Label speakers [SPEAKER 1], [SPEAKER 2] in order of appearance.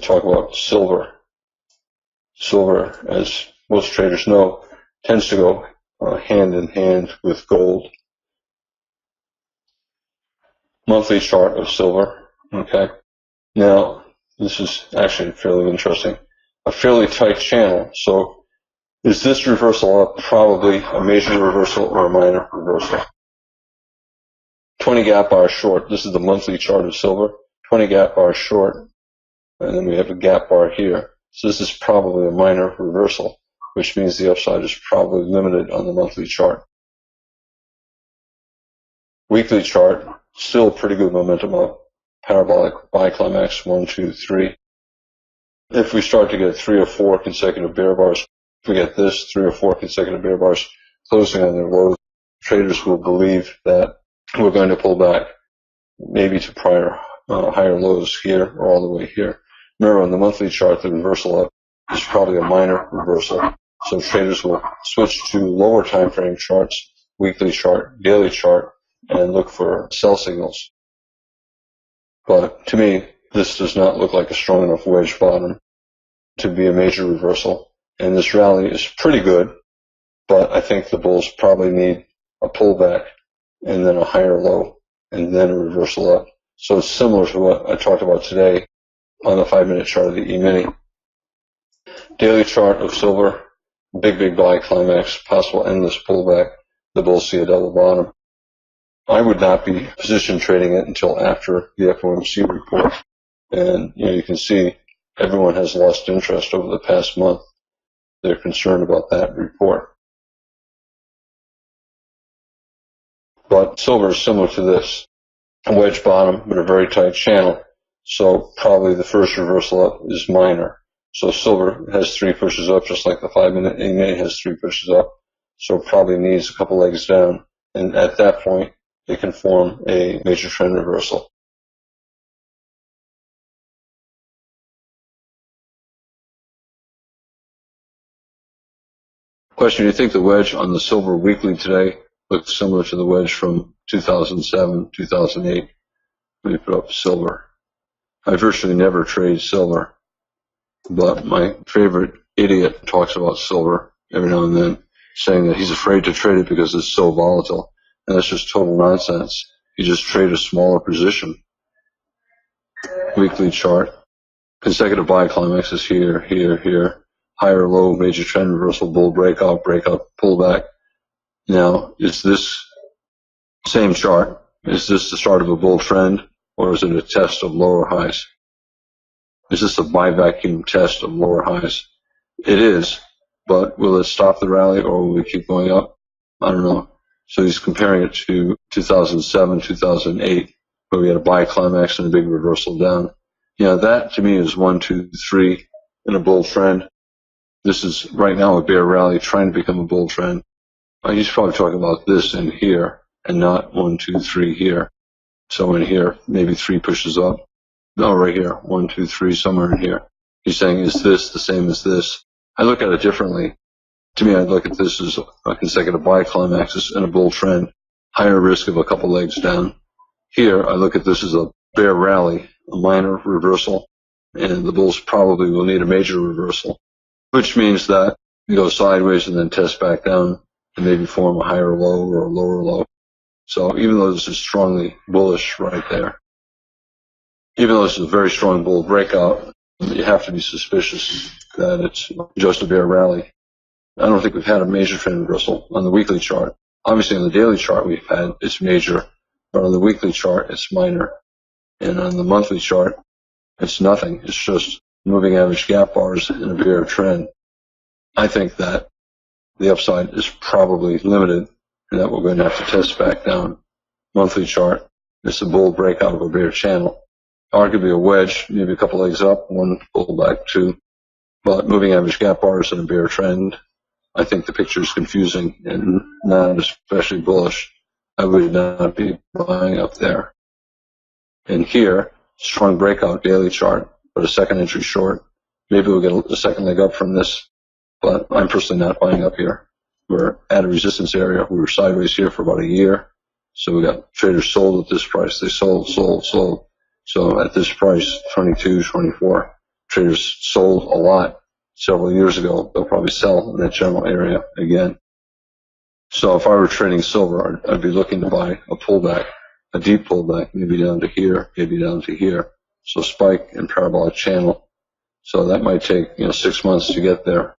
[SPEAKER 1] talk about silver. Silver, as most traders know, tends to go hand in hand with gold. Monthly chart of silver. Okay. Now, this is actually fairly interesting. A fairly tight channel. So, is this reversal up? Probably a major reversal or a minor reversal. 20 gap bars short. This is the monthly chart of silver. 20 gap bars short. And then we have a gap bar here. So this is probably a minor reversal, which means the upside is probably limited on the monthly chart. Weekly chart, still pretty good momentum up. Parabolic buy climax, 1, 2, 3. If we start to get 3 or 4 consecutive bear bars, if we get this, 3 or 4 consecutive bear bars closing on their lows, traders will believe that we're going to pull back, maybe to prior higher lows here or all the way here. Remember, on the monthly chart, the reversal up is probably a minor reversal. So traders will switch to lower time frame charts, weekly chart, daily chart, and look for sell signals. But to me, this does not look like a strong enough wedge bottom to be a major reversal. And this rally is pretty good, but I think the bulls probably need a pullback and then a higher low and then a reversal up. So it's similar to what I talked about today on the 5-minute chart of the E-mini. Daily chart of silver, big buy climax, possible endless pullback. The bulls see a double bottom. I would not be position trading it until after the FOMC report. And you can see everyone has lost interest over the past month. They're concerned about that report. But silver is similar to this, a wedge bottom but a very tight channel. So probably the first reversal up is minor. So silver has 3 pushes up, just like the 5-minute E-mini has 3 pushes up. So it probably needs a couple legs down. And at that point, it can form a major trend reversal. Question, do you think the wedge on the silver weekly today looks similar to the wedge from 2007, 2008? Let me put up silver. I virtually never trade silver, but my favorite idiot talks about silver every now and then, saying that he's afraid to trade it because it's so volatile. And that's just total nonsense. You just trade a smaller position. Weekly chart. Consecutive buy climaxes here, here, here. Higher low, major trend reversal, bull breakout, pullback. Now, is this same chart, is this the start of a bull trend, or is it a test of lower highs? Is this a buy vacuum test of lower highs? It is, but will it stop the rally, or will we keep going up? I don't know. So he's comparing it to 2007, 2008, where we had a buy climax and a big reversal down. That to me is 1, 2, 3 in a bull trend. This is right now a bear rally trying to become a bull trend. He's probably talking about this in here and not 1, 2, 3 here. So in here, maybe 3 pushes up. No, right here, 1, 2, 3, somewhere in here. He's saying, is this the same as this? I look at it differently. To me, I look at this as a consecutive buy climaxes and a bull trend, higher risk of a couple legs down. Here, I look at this as a bear rally, a minor reversal, and the bulls probably will need a major reversal, which means that you go sideways and then test back down and maybe form a higher low or a lower low. So even though this is strongly bullish right there, even though this is a very strong bull breakout, you have to be suspicious that it's just a bear rally. I don't think we've had a major trend reversal on the weekly chart. Obviously on the daily chart we've had it's major, but on the weekly chart it's minor. And on the monthly chart it's nothing. It's just moving average gap bars in a bear trend. I think that the upside is probably limited and that we're going to have to test back down. Monthly chart, it's a bull breakout of a bear channel. Arguably a wedge, maybe a couple legs up, 1 pullback, 2. But moving average gap bars in a bear trend, I think the picture is confusing and not especially bullish. I would not be buying up there. And here, strong breakout daily chart, but a second entry short. Maybe we'll get a second leg up from this, but I'm personally not buying up here. We're at a resistance area. We were sideways here for about a year. So we got traders sold at this price. They sold. So at this price, 22, 24, traders sold a lot several years ago. They'll probably sell in that general area again. So if I were trading silver, I'd be looking to buy a pullback, a deep pullback, maybe down to here, maybe down to here. So spike and parabolic channel. So that might take 6 months to get there.